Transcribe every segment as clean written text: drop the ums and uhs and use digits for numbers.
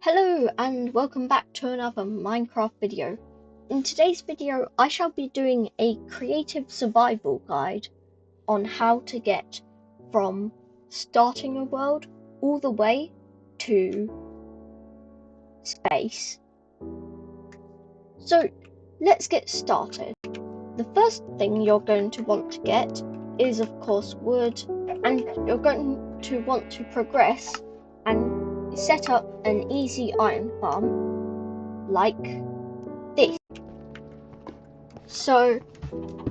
Hello and welcome back to another Minecraft video. In today's video I shall be doing a creative survival guide on how to get from starting a world all the way to space. So let's get started. The first thing you're going to want to get is of course wood, and you're going to want to progress and set up an easy iron farm like this. So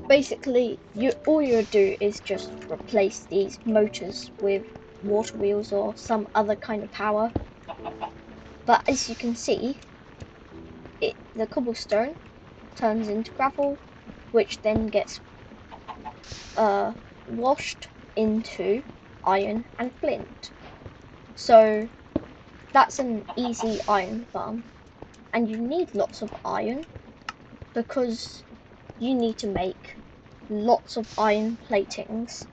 basically all you do is just replace these motors with water wheels or some other kind of power. But as you can see, the cobblestone turns into gravel, which then gets washed into iron and flint. So that's an easy iron farm, and you need lots of iron because you need to make lots of iron platings,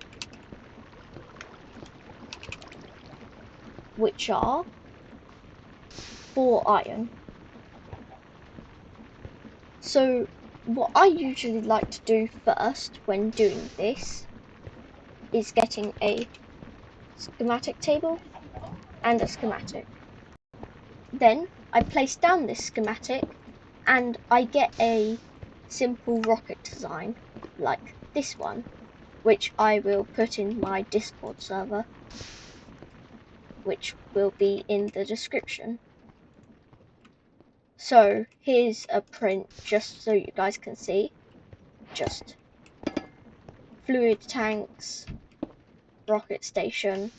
which are 4 iron. So what I usually like to do first when doing this is getting a schematic table and a schematic. Then I place down this schematic and I get a simple rocket design like this one, which I will put in my Discord server, which will be in the description. So here's a print just so you guys can see. Just fluid tanks, rocket station,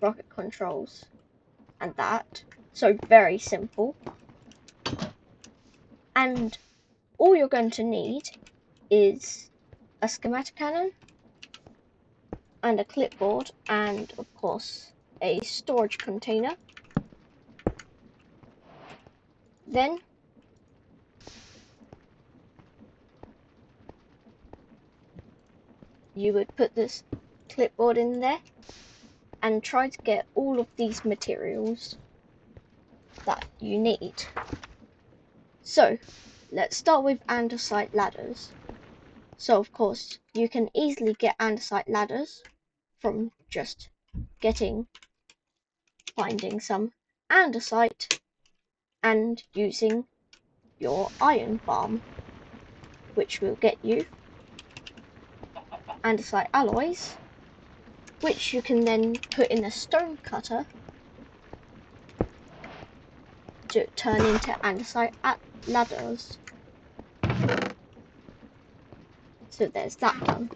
rocket controls, and that. So very simple. And all you're going to need is a schematic cannon and a clipboard and of course a storage container. Then you would put this clipboard in there and try to get all of these materials that you need. So let's start with andesite ladders. So of course you can easily get andesite ladders from just finding some andesite and using your iron farm, which will get you andesite alloys, which you can then put in a stone cutter to turn into andesite ladders. So there's that done.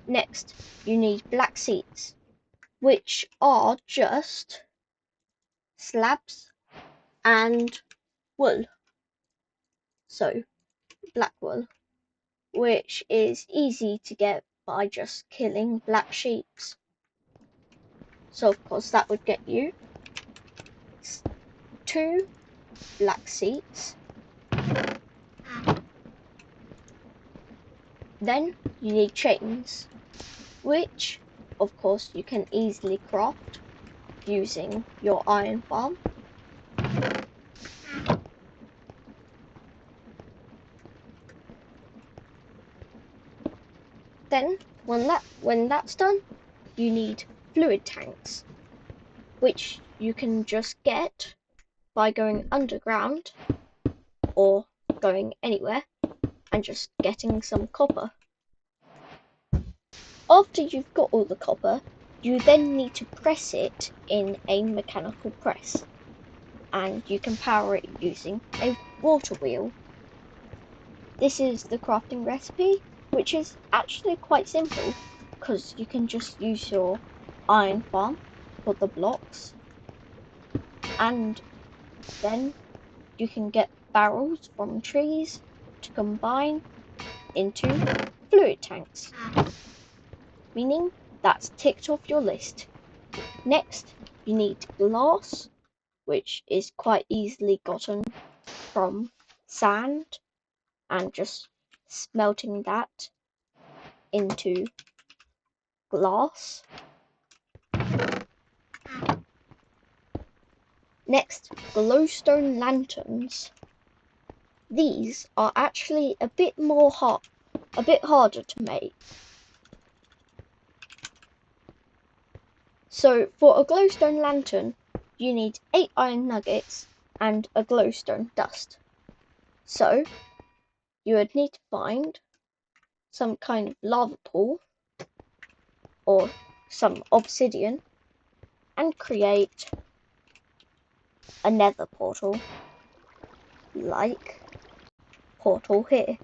Next, you need black seats, which are just slabs and wool. So black wool, which is easy to get by just killing black sheep. So of course that would get you 2 black seats. Then you need chains, which of course you can easily craft using your iron farm. Then when that's done, you need fluid tanks, which you can just get by going underground or going anywhere and just getting some copper. After you've got all the copper, you then need to press it in a mechanical press, and you can power it using a water wheel. This is the crafting recipe, which is actually quite simple because you can just use your iron farm for the blocks, and then you can get barrels from trees to combine into fluid tanks, meaning that's ticked off your list. Next, you need glass, which is quite easily gotten from sand and just smelting that into glass. Next, glowstone lanterns. These are actually a bit harder to make. So for a glowstone lantern, you need 8 iron nuggets and a glowstone dust. So you would need to find some kind of lava pool or some obsidian and create a nether portal, like portal here.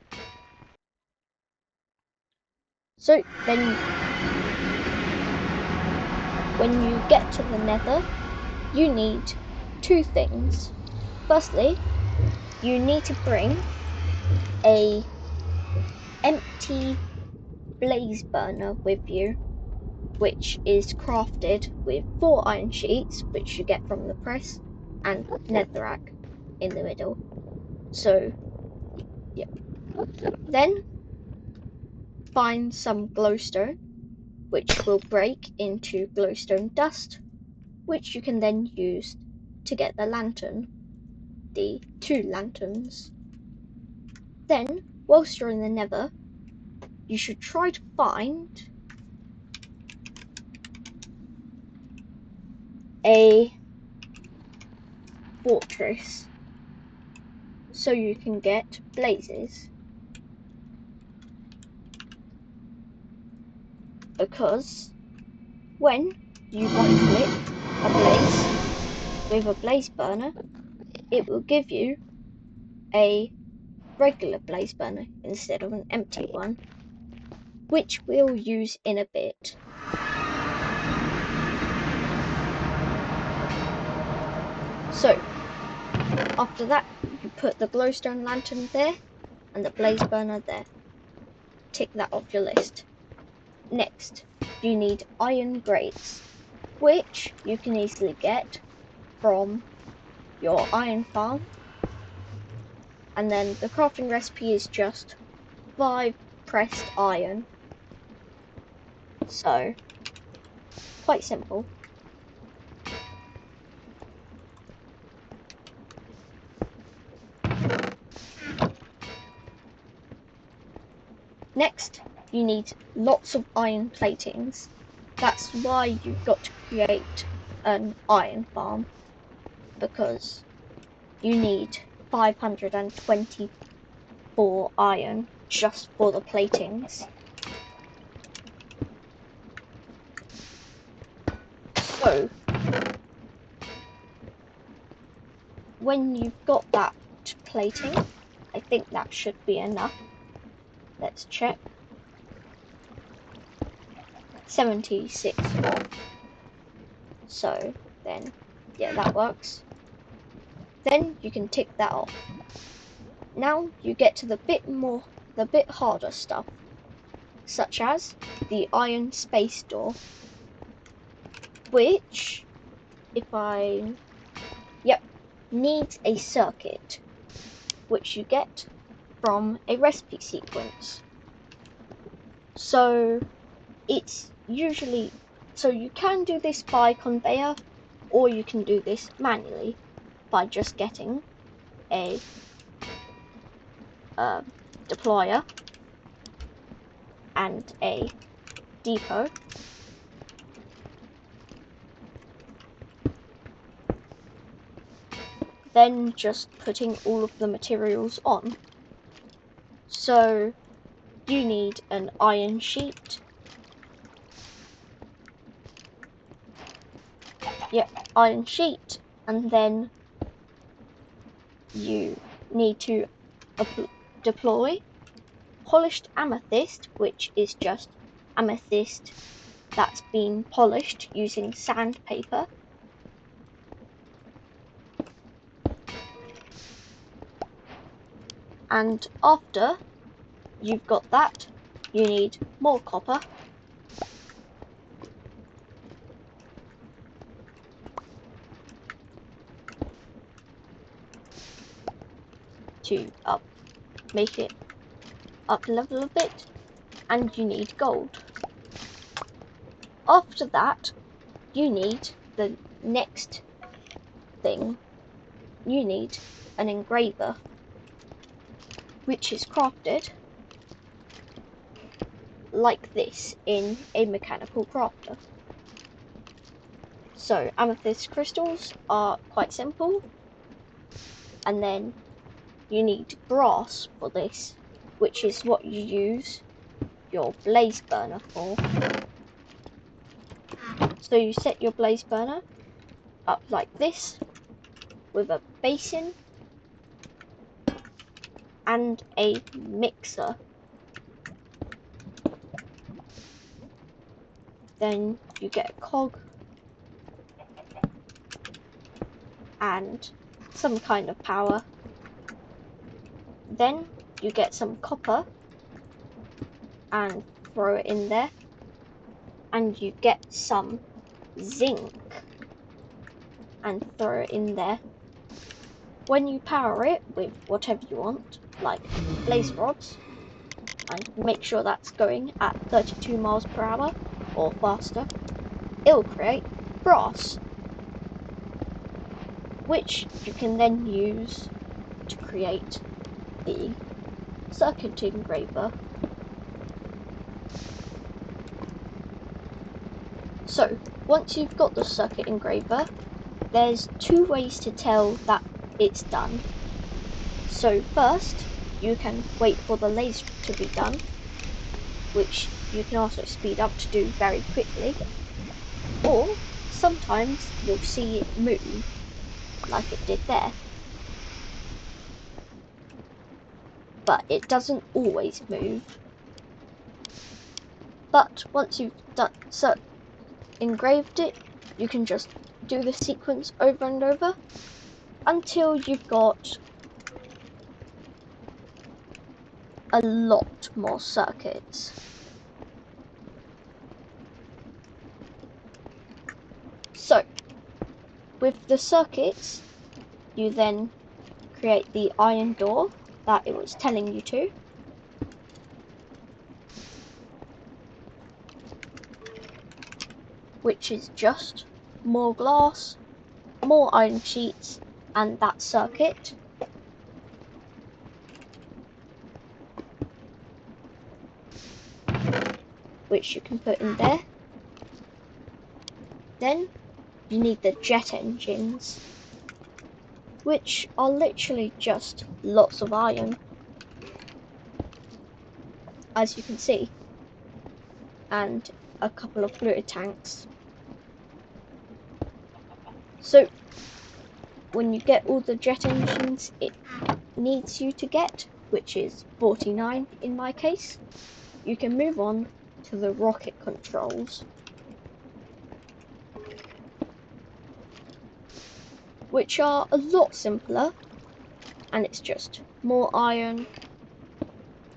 So then when you get to the nether, you need 2 things. Firstly, you need to bring a empty blaze burner with you, which is crafted with 4 iron sheets, which you get from the press, and netherrack in the middle. So, yeah. Then find some glowstone, which will break into glowstone dust, which you can then use to get the lantern, the 2 lanterns. Then, whilst you're in the nether, you should try to find a fortress so you can get blazes. Because when you right-click a blaze with a blaze burner, it will give you a regular blaze burner instead of an empty one, which we'll use in a bit. So, after that, you put the glowstone lantern there and the blaze burner there. Tick that off your list. Next, you need iron grates, which you can easily get from your iron farm. And then the crafting recipe is just 5 pressed iron. So, quite simple. Next, you need lots of iron platings. That's why you've got to create an iron farm, because you need 524 iron just for the platings. So, when you've got that plating, I think that should be enough. Let's check. 76 off. So then, yeah, that works. Then you can tick that off. Now you get to the bit harder stuff, such as the iron space door, which, needs a circuit, which you get from a recipe sequence. So you can do this by conveyor, or you can do this manually by just getting a deployer and a depot. Then just putting all of the materials on. So you need an iron sheet. Iron sheet, and then you need to deploy polished amethyst, which is just amethyst that's been polished using sandpaper. And after you've got that, you need more copper. To make it up level a bit, and you need gold. After that, you need the next thing, you need an engraver, which is crafted like this in a mechanical crafter. So amethyst crystals are quite simple, and then you need brass for this, which is what you use your blaze burner for. So you set your blaze burner up like this with a basin and a mixer. Then you get a cog and some kind of power. Then you get some copper and throw it in there, and you get some zinc and throw it in there. When you power it with whatever you want, like blaze rods, and make sure that's going at 32 miles per hour or faster, it'll create brass, which you can then use to create the circuit engraver. So once you've got the circuit engraver, there's two ways to tell that it's done. So first, you can wait for the laser to be done, which you can also speed up to do very quickly, or sometimes you'll see it move, like it did there. But it doesn't always move. But once you've engraved it, you can just do the sequence over and over until you've got a lot more circuits. So, with the circuits, you then create the iron door that it was telling you to. Which is just more glass, more iron sheets, and that circuit. Which you can put in there. Then you need the jet engines, which are literally just lots of iron, as you can see, and a couple of fluid tanks. So when you get all the jet engines it needs you to get, which is 49 in my case, you can move on to the rocket controls, which are a lot simpler, and it's just more iron,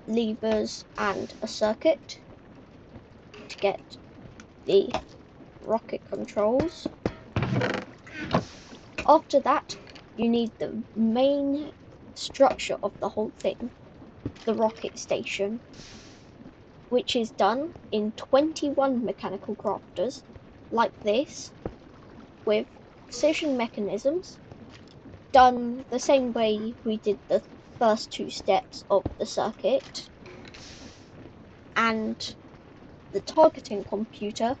levers and a circuit to get the rocket controls. After that, you need the main structure of the whole thing, the rocket station, which is done in 21 mechanical crafters like this, with precision mechanisms done the same way we did the first two steps of the circuit, and the targeting computer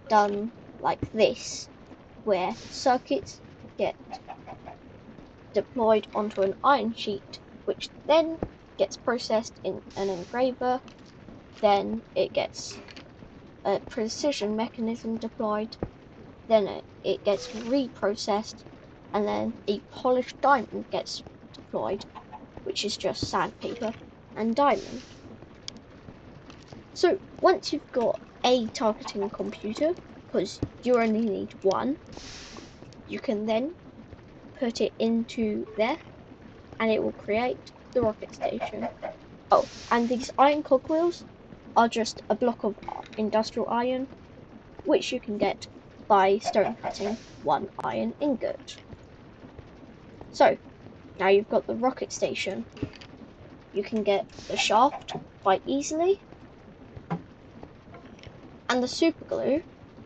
done like this, where circuits get deployed onto an iron sheet, which then gets processed in an engraver, then it gets a precision mechanism deployed, then it gets reprocessed, and then a polished diamond gets deployed, which is just sandpaper and diamond. So once you've got a targeting computer, because you only need one, you can then put it into there and it will create the rocket station. Oh, and these iron cogwheels are just a block of industrial iron, which you can get by stone cutting one iron ingot. So now you've got the rocket station. You can get the shaft quite easily, and the super glue,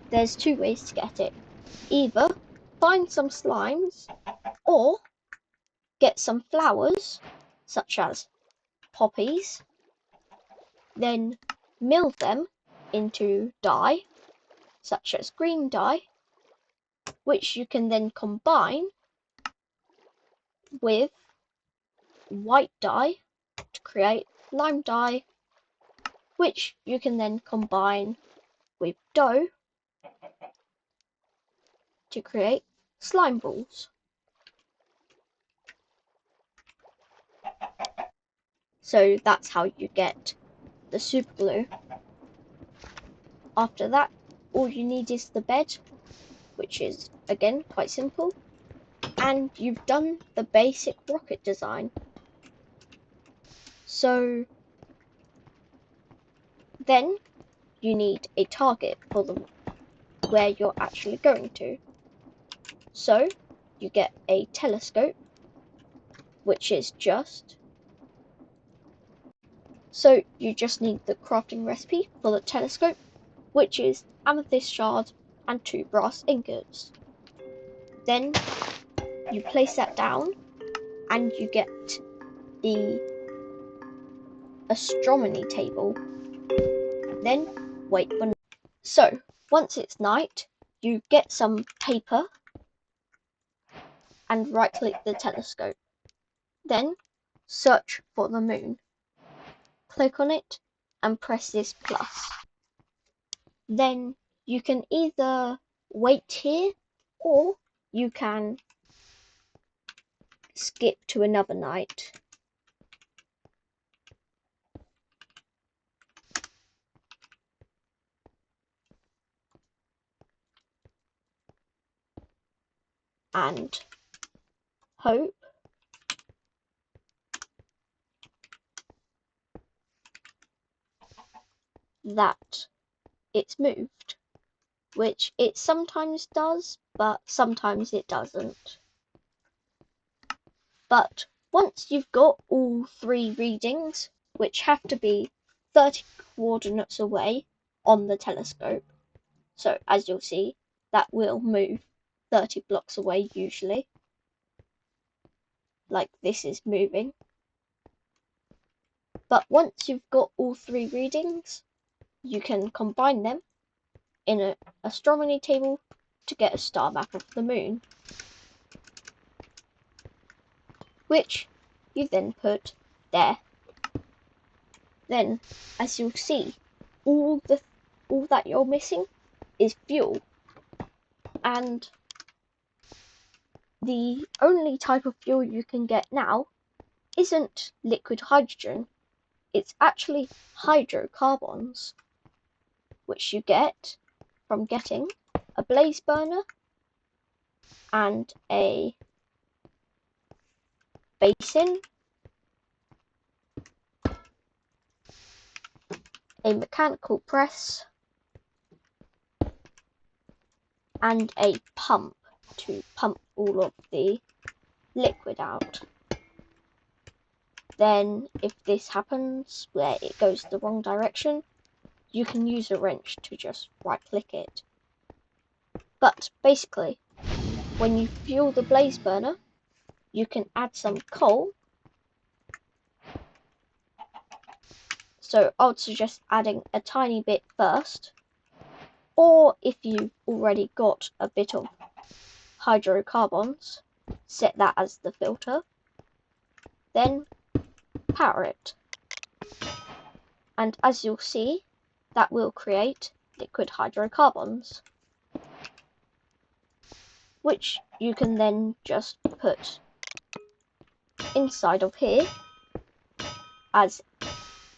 there's two ways to get it. Either find some slimes or get some flowers such as poppies, then mill them into dye such as green dye, which you can then combine with white dye to create lime dye, which you can then combine with dough to create slime balls. So that's how you get the super glue. After that, all you need is the bed, which is again quite simple, and you've done the basic rocket design. So then you need a target for where you're actually going to. So you get a telescope, which is just you just need the crafting recipe for the telescope, which is amethyst shard and 2 brass ingots. Then you place that down and you get the astronomy table. Then wait for night. So once it's night, you get some paper and right click the telescope. Then search for the moon. Click on it and press this plus. Then you can either wait here or you can skip to another night. And hope that it's moved, which it sometimes does, but sometimes it doesn't. But once you've got all 3 readings, which have to be 30 coordinates away on the telescope, so as you'll see, that will move 30 blocks away usually, like this is moving. But once you've got all 3 readings, you can combine them in an astronomy table to get a star map of the moon, which you then put there. Then, as you'll see, all that you're missing is fuel, and the only type of fuel you can get now isn't liquid hydrogen, it's actually hydrocarbons, which you get from getting a blaze burner and a basin, a mechanical press, and a pump to pump all of the liquid out. Then if this happens where it goes the wrong direction, you can use a wrench to just right click it. But basically, when you fuel the blaze burner, you can add some coal. So I would suggest adding a tiny bit first, or if you've already got a bit of hydrocarbons, set that as the filter, then power it. And as you'll see, that will create liquid hydrocarbons, which you can then just put inside of here as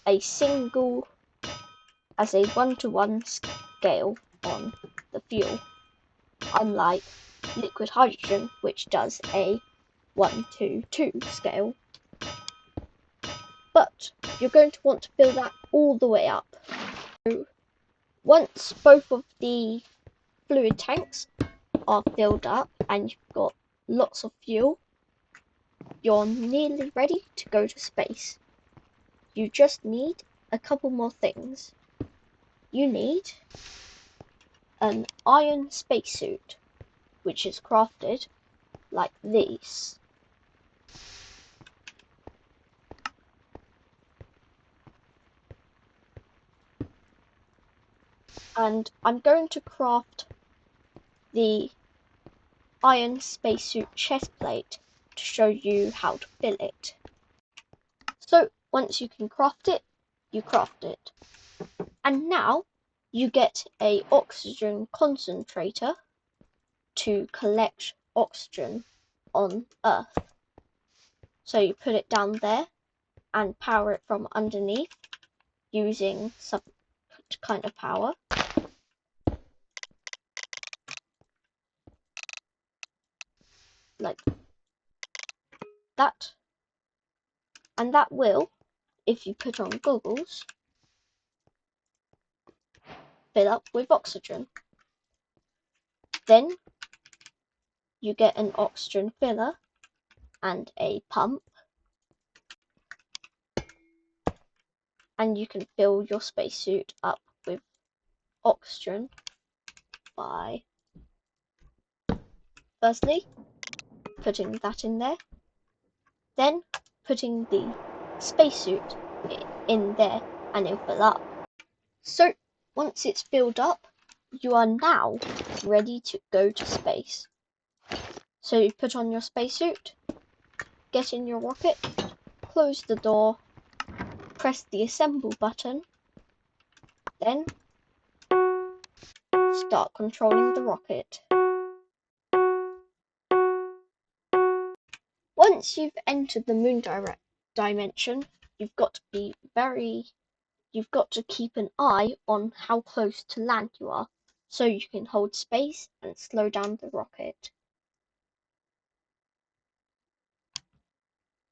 a 1-to-1 scale on the fuel, unlike liquid hydrogen, which does a 1-to-2 scale. But you're going to want to fill that all the way up. So once both of the fluid tanks are filled up and you've got lots of fuel, you're nearly ready to go to space. You just need a couple more things. You need an iron spacesuit, which is crafted like these. And I'm going to craft the iron spacesuit chest plate to show you how to fill it. So once you can craft it, you craft it. And now you get a oxygen concentrator to collect oxygen on Earth. So you put it down there and power it from underneath using some kind of power. Like that. And that will, if you put on goggles, fill up with oxygen. Then you get an oxygen filler and a pump, and you can fill your spacesuit up with oxygen by firstly putting that in there, then putting the spacesuit in there, and it'll fill up. So once it's filled up, you are now ready to go to space. So you put on your spacesuit, get in your rocket, close the door, press the assemble button, then start controlling the rocket. Once you've entered the moon dimension, you've got to keep an eye on how close to land you are, so you can hold space and slow down the rocket.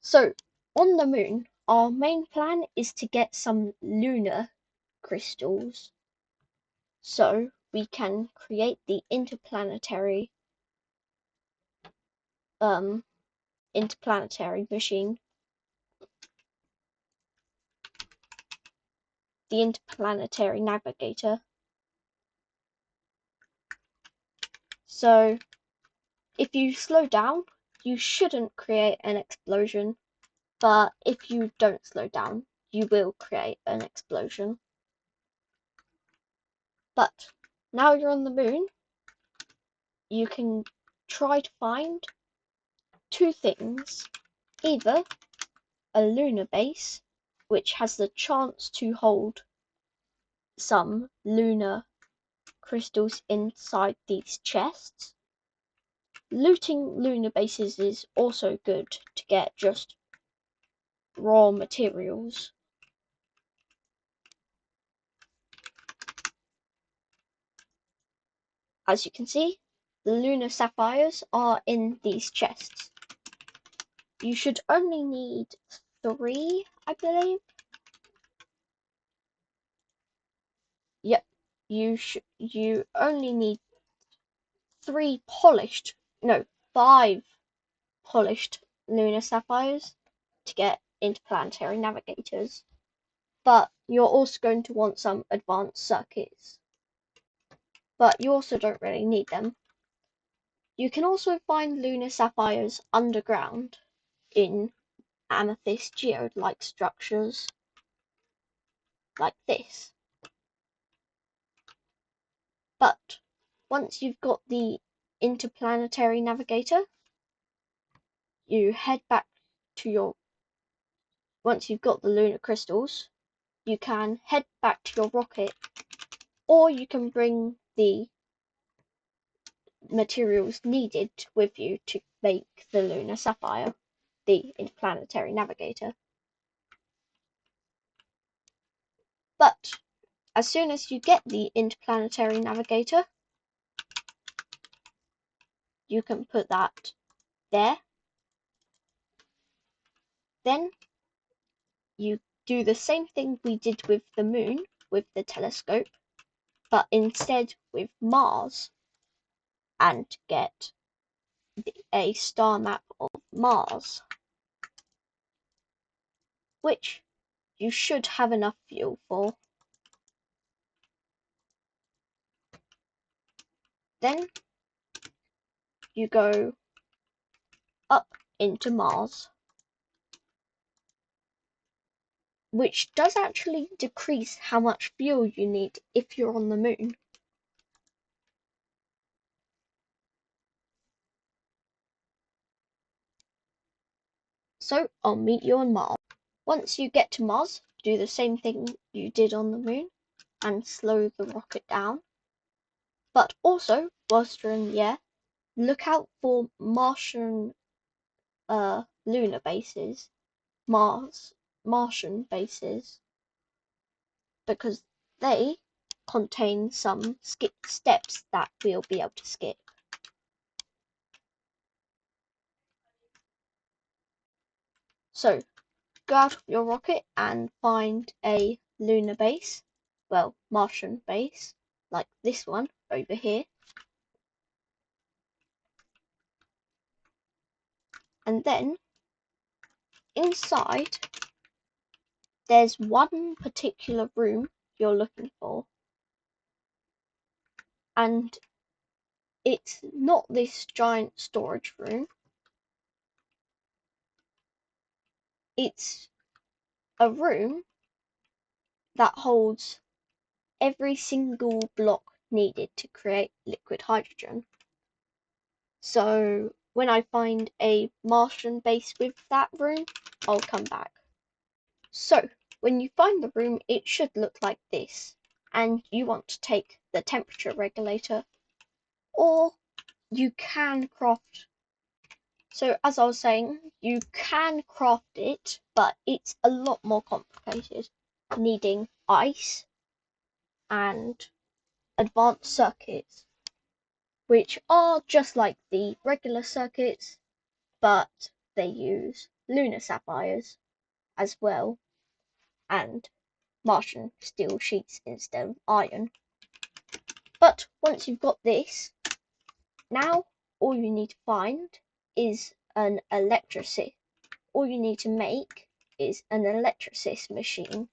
So, on the moon, our main plan is to get some lunar crystals, so we can create the interplanetary machine, the interplanetary navigator. So if you slow down, you shouldn't create an explosion, but if you don't slow down, you will create an explosion. But now you're on the moon, you can try to find two things: either a lunar base, which has the chance to hold some lunar crystals inside these chests. Looting lunar bases is also good to get just raw materials. As you can see, the lunar sapphires are in these chests. You should only need 3, I believe. Yep, you only need 5 polished lunar sapphires to get interplanetary navigators. But you're also going to want some advanced circuits. But you also don't really need them. You can also find lunar sapphires underground in amethyst geode-like structures like this. But once you've got the interplanetary navigator, you head back to your once you've got the lunar crystals, you can head back to your rocket, or you can bring the materials needed with you to make the lunar sapphire, the interplanetary navigator. But as soon as you get the interplanetary navigator, you can put that there. Then you do the same thing we did with the moon with the telescope, but instead with Mars, and get a star map of Mars, which you should have enough fuel for. Then you go up into Mars, which does actually decrease how much fuel you need if you're on the moon. So I'll meet you on Mars. Once you get to Mars, do the same thing you did on the moon and slow the rocket down. But also, whilst you're in the air, look out for Martian lunar bases, Martian bases, because they contain some steps that we'll be able to skip. So go out of your rocket and find a lunar base, well, Martian base, like this one over here. And then inside, there's one particular room you're looking for, and it's not this giant storage room. It's a room that holds every single block needed to create liquid hydrogen. So when I find a Martian base with that room, I'll come back. So when you find the room, it should look like this, and you want to take the temperature regulator, or you can craft. So as I was saying, you can craft it, but it's a lot more complicated, needing ice and advanced circuits, which are just like the regular circuits, but they use lunar sapphires as well, and Martian steel sheets instead of iron. But once you've got this, now all you need to find is an electrolysis. All you need to make is an electrolysis machine.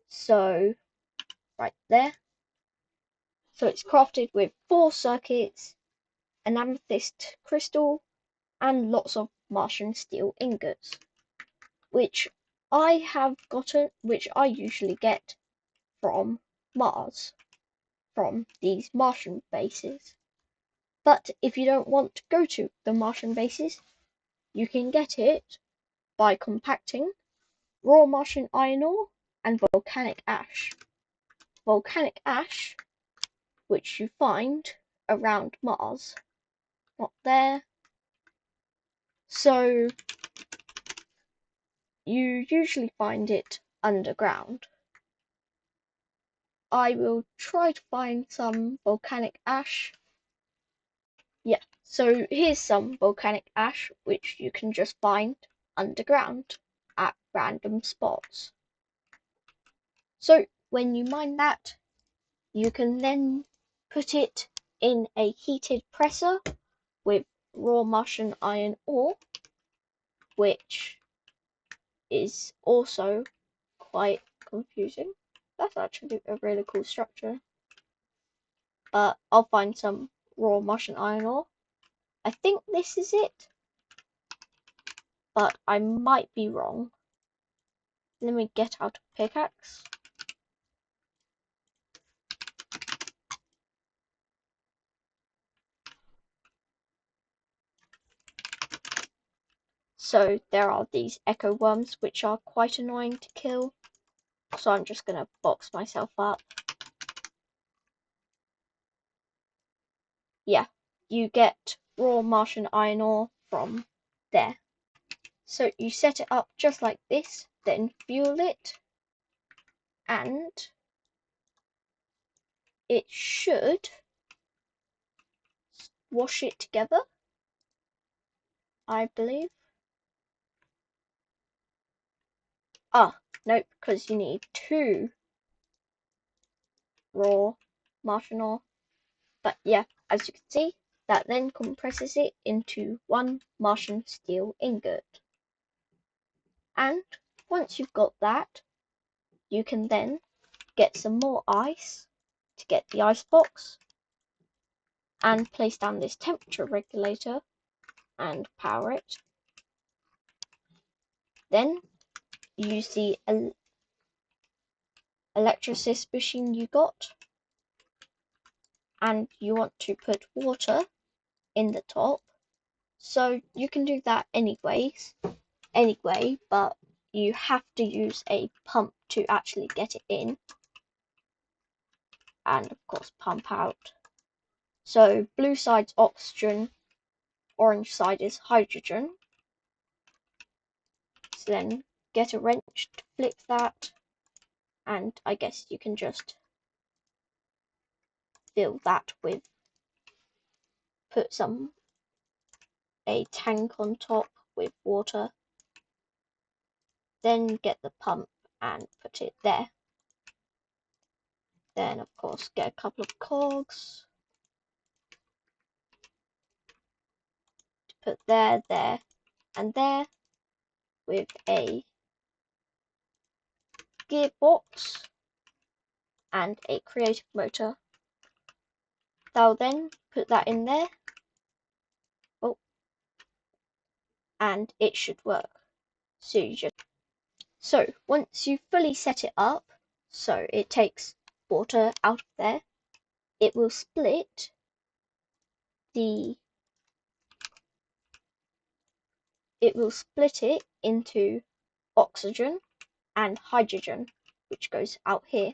So, right there. So it's crafted with 4 circuits, an amethyst crystal, and lots of Martian steel ingots, which which I usually get from Mars, from these Martian bases. But if you don't want to go to the Martian bases, you can get it by compacting raw Martian iron ore and volcanic ash. Volcanic ash, which you find around Mars, not there. So you usually find it underground. I will try to find some volcanic ash. Yeah, so here's some volcanic ash which you can just find underground at random spots. So when you mine that, you can then put it in a heated presser with raw Martian iron ore, which is also quite confusing. That's actually a really cool structure. But I'll find some raw Martian iron ore. I think this is it, but I might be wrong. Let me get out a pickaxe. So there are these echo worms which are quite annoying to kill. So I'm just gonna box myself up. Yeah, you get raw Martian iron ore from there. So you set it up just like this, then fuel it, and it should wash it together, I believe. Ah, nope, because you need 2 raw Martian ore. But yeah, as you can see, that then compresses it into 1 Martian steel ingot. And once you've got that, you can then get some more ice to get the ice box and place down this temperature regulator and power it. Then use the electricity machine you got, and you want to put water in the top. So you can do that anyway, but you have to use a pump to actually get it in, and of course pump out. So blue side's oxygen, orange side is hydrogen. So then get a wrench to flip that, and I guess you can just fill that with, put a tank on top with water, then get the pump and put it there. Then of course get a couple of cogs to put there, and there, with a gearbox and a creative motor. They'll then put that in there. Oh, and it should work. So once you fully set it up, so it takes water out of there, it will split it into oxygen and hydrogen, which goes out here.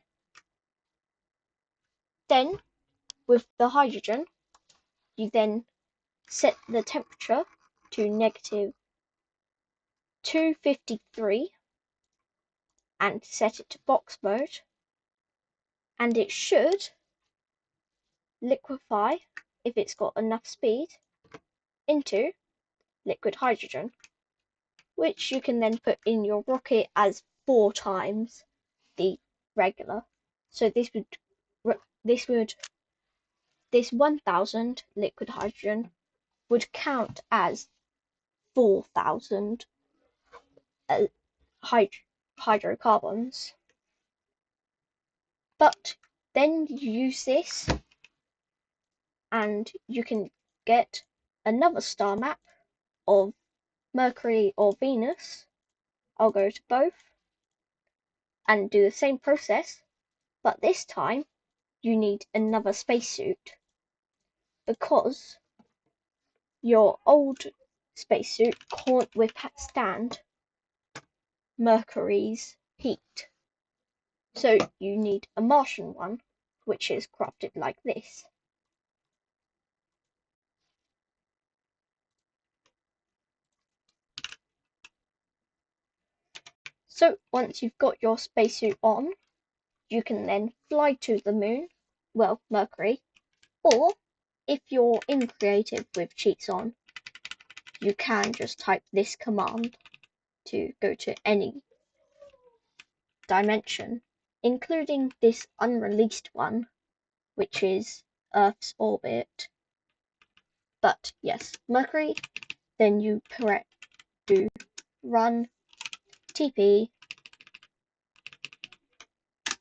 Then with the hydrogen, you then set the temperature to -253 and set it to box mode, and it should liquefy, if it's got enough speed, into liquid hydrogen, which you can then put in your rocket as 4 times the regular. So this 1000 liquid hydrogen would count as 4000 hydrocarbons. But then you use this and you can get another star map of Mercury or Venus. I'll go to both and do the same process, but this time you need another spacesuit because your old spacesuit can't withstand Mercury's heat. So you need a Martian one, which is crafted like this. So once you've got your spacesuit on, you can then fly to the moon, well, Mercury, or if you're in creative with cheats on, you can just type this command to go to any dimension, including this unreleased one, which is Earth's orbit. But yes, Mercury, then you do run TP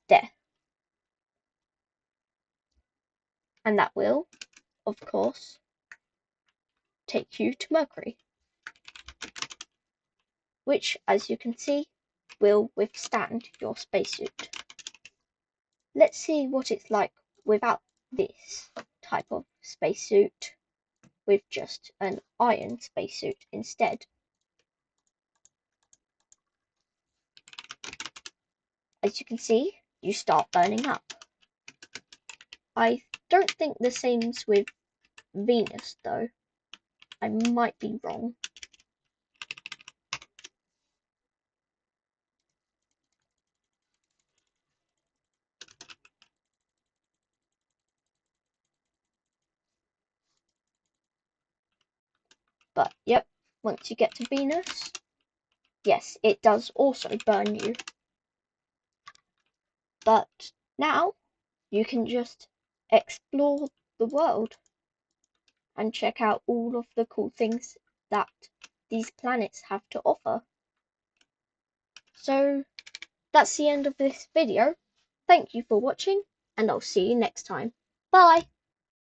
there. And that will, of course, take you to Mercury, which, as you can see, will withstand your spacesuit. Let's see what it's like without this type of spacesuit, with just an iron spacesuit instead. As you can see, you start burning up. I don't think the same's with Venus though. I might be wrong. But yep, once you get to Venus, yes, it does also burn you. But now you can just explore the world and check out all of the cool things that these planets have to offer. So that's the end of this video. Thank you for watching, and I'll see you next time. Bye!